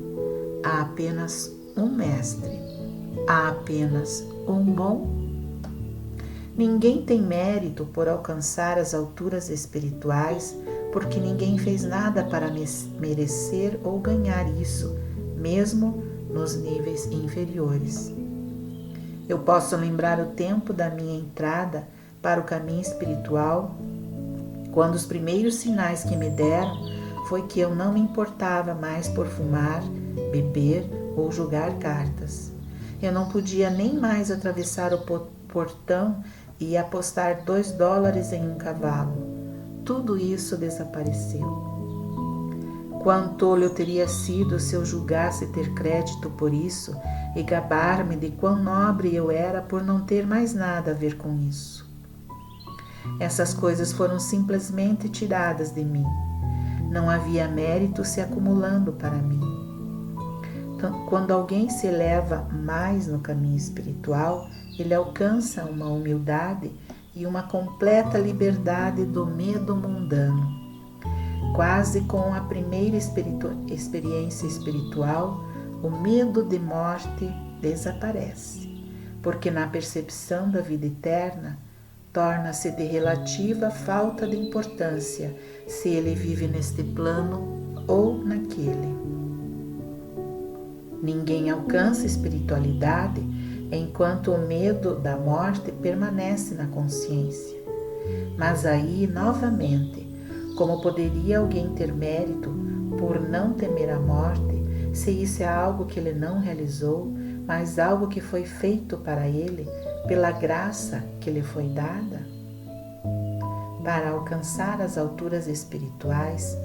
Há apenas um mestre. Há apenas um bom. Ninguém tem mérito por alcançar as alturas espirituais, porque ninguém fez nada para merecer ou ganhar isso, mesmo nos níveis inferiores. Eu posso lembrar o tempo da minha entrada para o caminho espiritual, quando os primeiros sinais que me deram foi que eu não me importava mais por fumar, beber ou jogar cartas. Eu não podia nem mais atravessar o portão e apostar $2 em um cavalo. Tudo isso desapareceu. Quão tolo eu teria sido se eu julgasse ter crédito por isso e gabar-me de quão nobre eu era por não ter mais nada a ver com isso. Essas coisas foram simplesmente tiradas de mim. Não havia mérito se acumulando para mim. Então, quando alguém se eleva mais no caminho espiritual, ele alcança uma humildade e uma completa liberdade do medo mundano. Quase com a primeira experiência espiritual, o medo de morte desaparece, porque na percepção da vida eterna, torna-se de relativa falta de importância se ele vive neste plano ou naquele. Ninguém alcança espiritualidade enquanto o medo da morte permanece na consciência. Mas aí, novamente, como poderia alguém ter mérito por não temer a morte, se isso é algo que ele não realizou, mas algo que foi feito para ele pela graça que lhe foi dada? Para alcançar as alturas espirituais,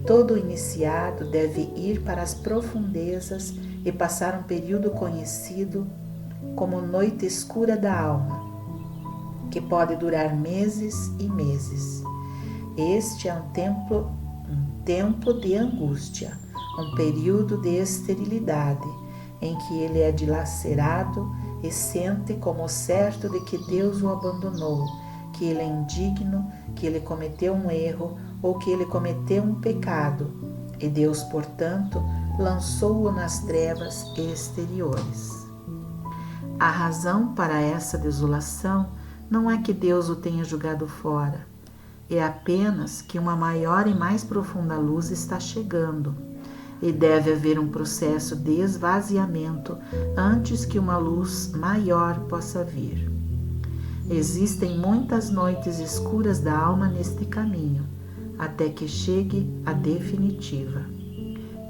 todo iniciado deve ir para as profundezas e passar um período conhecido como noite escura da alma, que pode durar meses e meses. Este é um tempo de angústia, um período de esterilidade, em que ele é dilacerado e sente como certo de que Deus o abandonou, que ele é indigno, que ele cometeu um erro ou que ele cometeu um pecado, e Deus, portanto, lançou-o nas trevas exteriores. A razão para essa desolação não é que Deus o tenha jogado fora, é apenas que uma maior e mais profunda luz está chegando, e deve haver um processo de esvaziamento antes que uma luz maior possa vir. Existem muitas noites escuras da alma neste caminho, até que chegue a definitiva.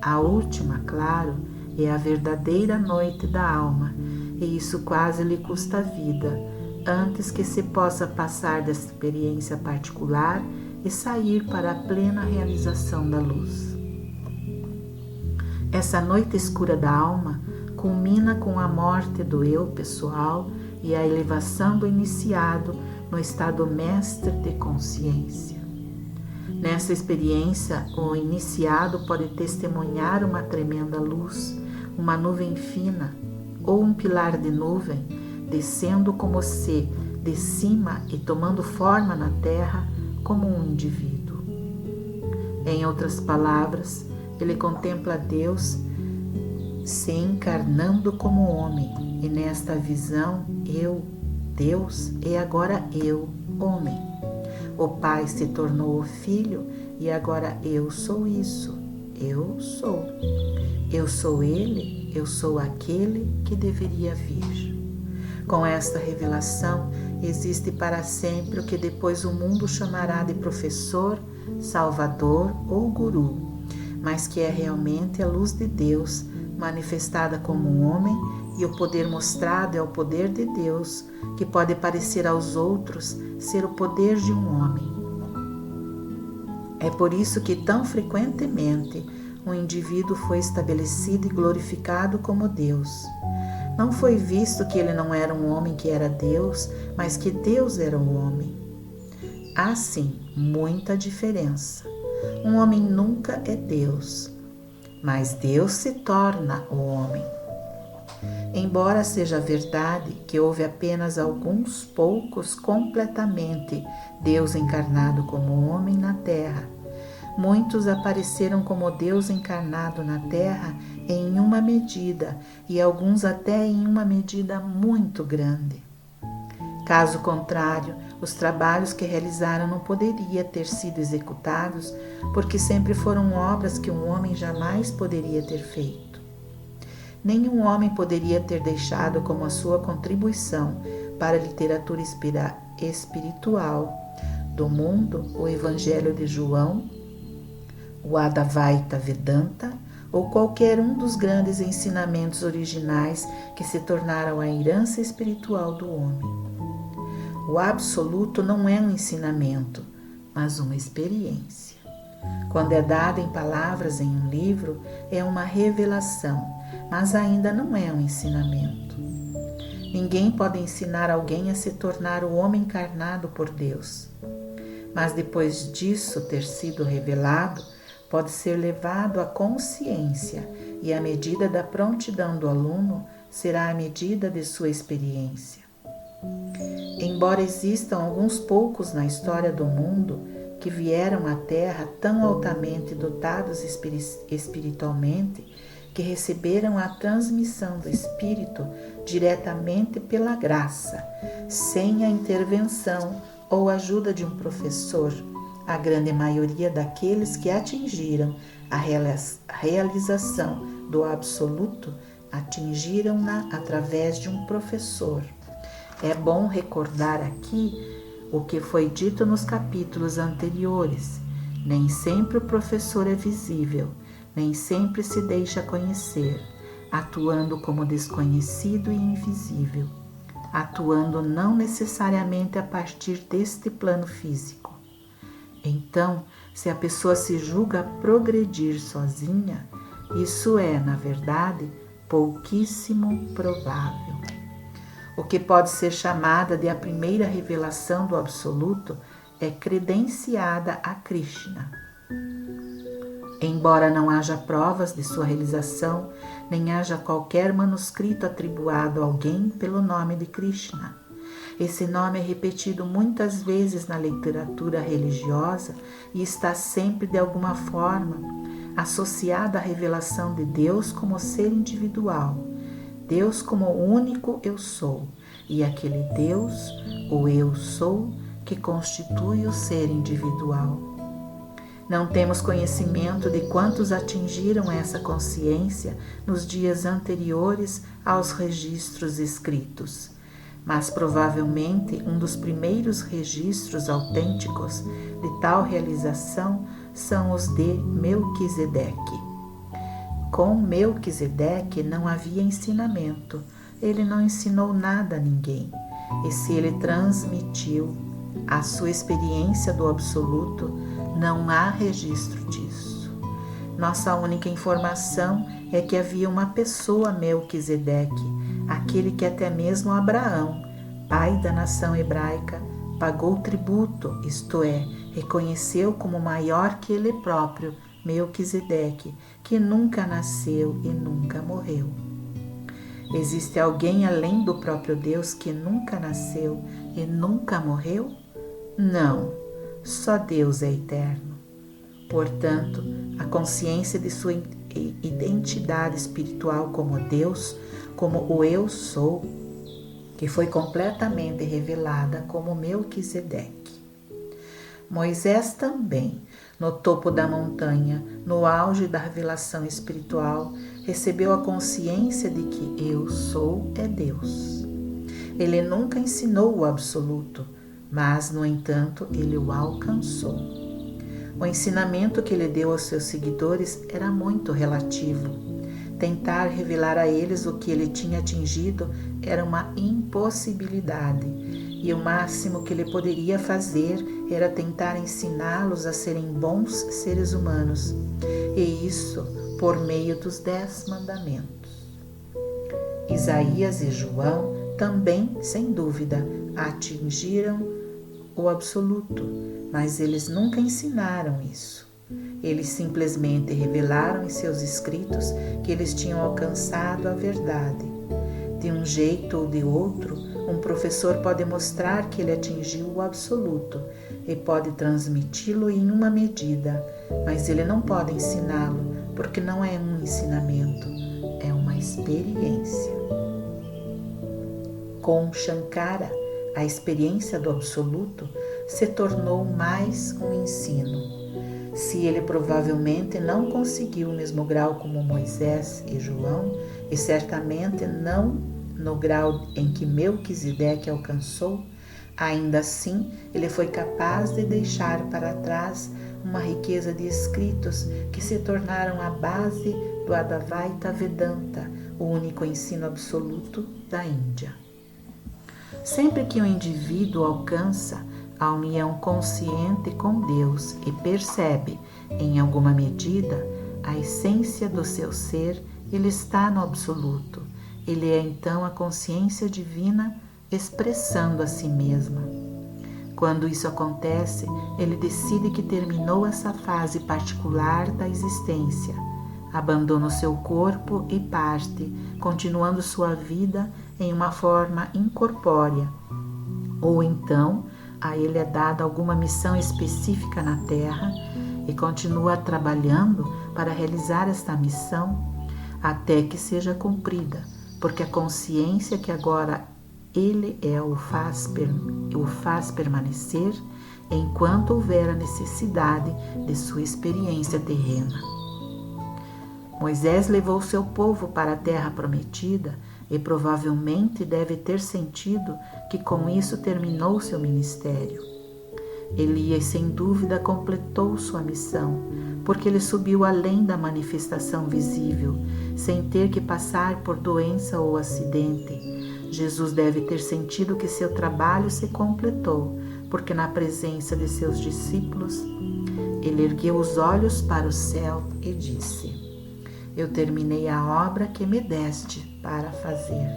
A última, claro, é a verdadeira noite da alma, e isso quase lhe custa a vida, antes que se possa passar dessa experiência particular e sair para a plena realização da luz. Essa noite escura da alma culmina com a morte do eu pessoal e a elevação do iniciado no estado mestre de consciência. Nessa experiência, o iniciado pode testemunhar uma tremenda luz, uma nuvem fina ou um pilar de nuvem descendo como se de cima e tomando forma na terra como um indivíduo. Em outras palavras, ele contempla Deus se encarnando como homem, e nesta visão, eu, Deus, é agora eu, homem. O Pai se tornou o Filho e agora eu sou isso, eu sou. Eu sou Ele, eu sou aquele que deveria vir. Com esta revelação, existe para sempre o que depois o mundo chamará de professor, salvador ou guru, mas que é realmente a luz de Deus manifestada como um homem, e o poder mostrado é o poder de Deus, que pode parecer aos outros ser o poder de um homem. É por isso que tão frequentemente um indivíduo foi estabelecido e glorificado como Deus. Não foi visto que ele não era um homem que era Deus, mas que Deus era o homem. Há sim muita diferença. Um homem nunca é Deus, mas Deus se torna o homem. Embora seja verdade que houve apenas alguns poucos completamente Deus encarnado como homem na terra, muitos apareceram como Deus encarnado na terra em uma medida, e alguns até em uma medida muito grande. Caso contrário, os trabalhos que realizaram não poderiam ter sido executados, porque sempre foram obras que um homem jamais poderia ter feito. Nenhum homem poderia ter deixado como a sua contribuição para a literatura espiritual do mundo o Evangelho de João, o Advaita Vedanta ou qualquer um dos grandes ensinamentos originais que se tornaram a herança espiritual do homem. O absoluto não é um ensinamento, mas uma experiência. Quando é dado em palavras em um livro, é uma revelação, mas ainda não é um ensinamento. Ninguém pode ensinar alguém a se tornar o homem encarnado por Deus. Mas depois disso ter sido revelado, pode ser levado à consciência e a medida da prontidão do aluno será a medida de sua experiência. Embora existam alguns poucos na história do mundo que vieram à Terra tão altamente dotados espiritualmente que receberam a transmissão do Espírito diretamente pela graça, sem a intervenção ou ajuda de um professor, a grande maioria daqueles que atingiram a realização do absoluto atingiram-na através de um professor. É bom recordar aqui o que foi dito nos capítulos anteriores. Nem sempre o professor é visível, nem sempre se deixa conhecer, atuando como desconhecido e invisível, atuando não necessariamente a partir deste plano físico. Então, se a pessoa se julga progredir sozinha, isso é, na verdade, pouquíssimo provável. O que pode ser chamada de a primeira revelação do Absoluto é credenciada a Krishna. Embora não haja provas de sua realização, nem haja qualquer manuscrito atribuído a alguém pelo nome de Krishna. Esse nome é repetido muitas vezes na literatura religiosa e está sempre, de alguma forma, associado à revelação de Deus como ser individual, Deus como o único Eu Sou, e aquele Deus, o Eu Sou, que constitui o ser individual. Não temos conhecimento de quantos atingiram essa consciência nos dias anteriores aos registros escritos, mas provavelmente um dos primeiros registros autênticos de tal realização são os de Melquisedeque. Com Melquisedeque não havia ensinamento, ele não ensinou nada a ninguém, e se ele transmitiu a sua experiência do absoluto, não há registro disso. Nossa única informação é que havia uma pessoa Melquisedeque, aquele que até mesmo Abraão, pai da nação hebraica, pagou tributo, isto é, reconheceu como maior que ele próprio, Melquisedeque, que nunca nasceu e nunca morreu. Existe alguém além do próprio Deus que nunca nasceu e nunca morreu? Não, só Deus é eterno. Portanto, a consciência de sua identidade espiritual como Deus, como o Eu Sou, que foi completamente revelada como Melquisedeque. Moisés também, no topo da montanha, no auge da revelação espiritual, recebeu a consciência de que Eu Sou é Deus. Ele nunca ensinou o absoluto, mas, no entanto, ele o alcançou. O ensinamento que ele deu aos seus seguidores era muito relativo. Tentar revelar a eles o que ele tinha atingido era uma impossibilidade, e o máximo que ele poderia fazer era tentar ensiná-los a serem bons seres humanos, e isso por meio dos 10 mandamentos. Isaías e João também, sem dúvida, atingiram o absoluto, mas eles nunca ensinaram isso. Eles simplesmente revelaram em seus escritos que eles tinham alcançado a verdade. De um jeito ou de outro, um professor pode mostrar que ele atingiu o absoluto e pode transmiti-lo em uma medida, mas ele não pode ensiná-lo, porque não é um ensinamento, é uma experiência. Com Shankara, a experiência do absoluto se tornou mais um ensino. Se ele provavelmente não conseguiu o mesmo grau como Moisés e João, e certamente não no grau em que Melquisedeque alcançou, ainda assim ele foi capaz de deixar para trás uma riqueza de escritos que se tornaram a base do Advaita Vedanta, o único ensino absoluto da Índia. Sempre que o indivíduo alcança a união consciente com Deus e percebe, em alguma medida, a essência do seu ser, ele está no absoluto. Ele é então a consciência divina expressando a si mesma. Quando isso acontece, ele decide que terminou essa fase particular da existência, abandona o seu corpo e parte, continuando sua vida em uma forma incorpórea. Ou então, a ele é dada alguma missão específica na Terra e continua trabalhando para realizar esta missão até que seja cumprida, porque a consciência que agora ele é o faz permanecer enquanto houver a necessidade de sua experiência terrena. Moisés levou seu povo para a terra prometida e provavelmente deve ter sentido que com isso terminou seu ministério. Elias, sem dúvida, completou sua missão, porque ele subiu além da manifestação visível, sem ter que passar por doença ou acidente. Jesus deve ter sentido que seu trabalho se completou, porque na presença de seus discípulos, ele ergueu os olhos para o céu e disse: Eu terminei a obra que me deste para fazer.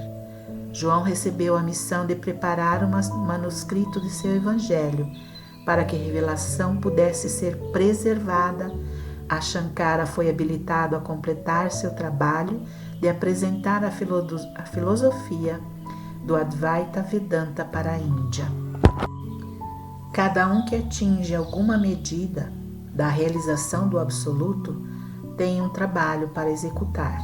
João recebeu a missão de preparar um manuscrito de seu evangelho, para que a revelação pudesse ser preservada. A Shankara foi habilitado a completar seu trabalho de apresentar a filosofia do Advaita Vedanta para a Índia. Cada um que atinge alguma medida da realização do absoluto tem um trabalho para executar,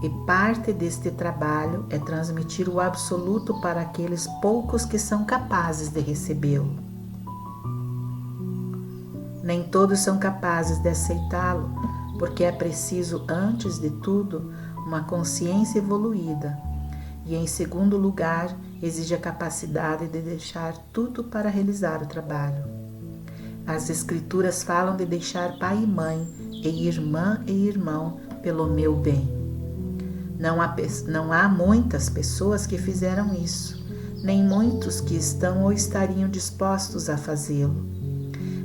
e parte deste trabalho é transmitir o absoluto para aqueles poucos que são capazes de recebê-lo. Nem todos são capazes de aceitá-lo, porque é preciso, antes de tudo, uma consciência evoluída, e, em segundo lugar, exige a capacidade de deixar tudo para realizar o trabalho. As Escrituras falam de deixar pai e mãe, e irmã e irmão, pelo meu bem. Não há muitas pessoas que fizeram isso, nem muitos que estão ou estariam dispostos a fazê-lo.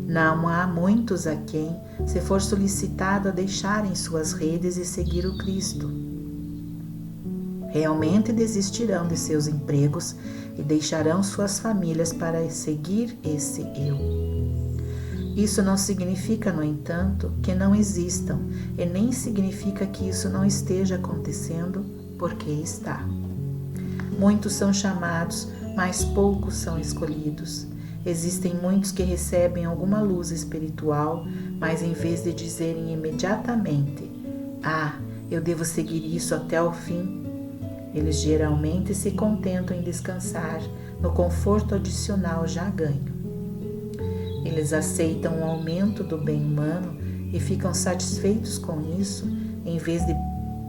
Não há muitos a quem se for solicitado a deixarem suas redes e seguir o Cristo. Realmente desistirão de seus empregos e deixarão suas famílias para seguir esse eu. Isso não significa, no entanto, que não existam, e nem significa que isso não esteja acontecendo, porque está. Muitos são chamados, mas poucos são escolhidos. Existem muitos que recebem alguma luz espiritual, mas em vez de dizerem imediatamente: eu devo seguir isso até o fim, eles geralmente se contentam em descansar no conforto adicional já ganho. Eles aceitam o aumento do bem humano e ficam satisfeitos com isso, em vez de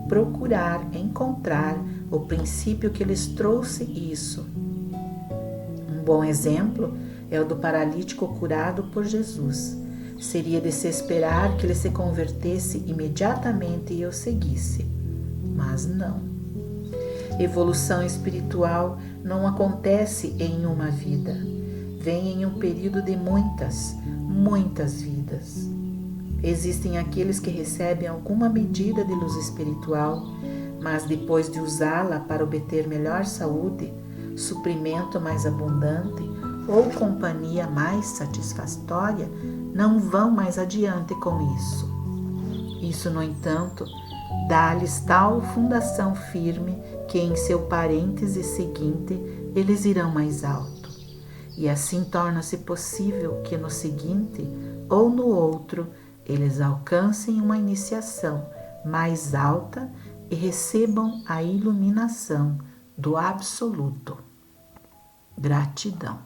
procurar encontrar o princípio que lhes trouxe isso. Um bom exemplo é o do paralítico curado por Jesus. Seria de se esperar que ele se convertesse imediatamente e o seguisse, mas não. Evolução espiritual não acontece em uma vida, vem em um período de muitas vidas. Existem aqueles que recebem alguma medida de luz espiritual, mas depois de usá-la para obter melhor saúde, suprimento mais abundante ou companhia mais satisfatória, não vão mais adiante com isso. Isso, no entanto, dá-lhes tal fundação firme que em seu parêntese seguinte eles irão mais alto. E assim torna-se possível que no seguinte ou no outro eles alcancem uma iniciação mais alta e recebam a iluminação do absoluto. Gratidão.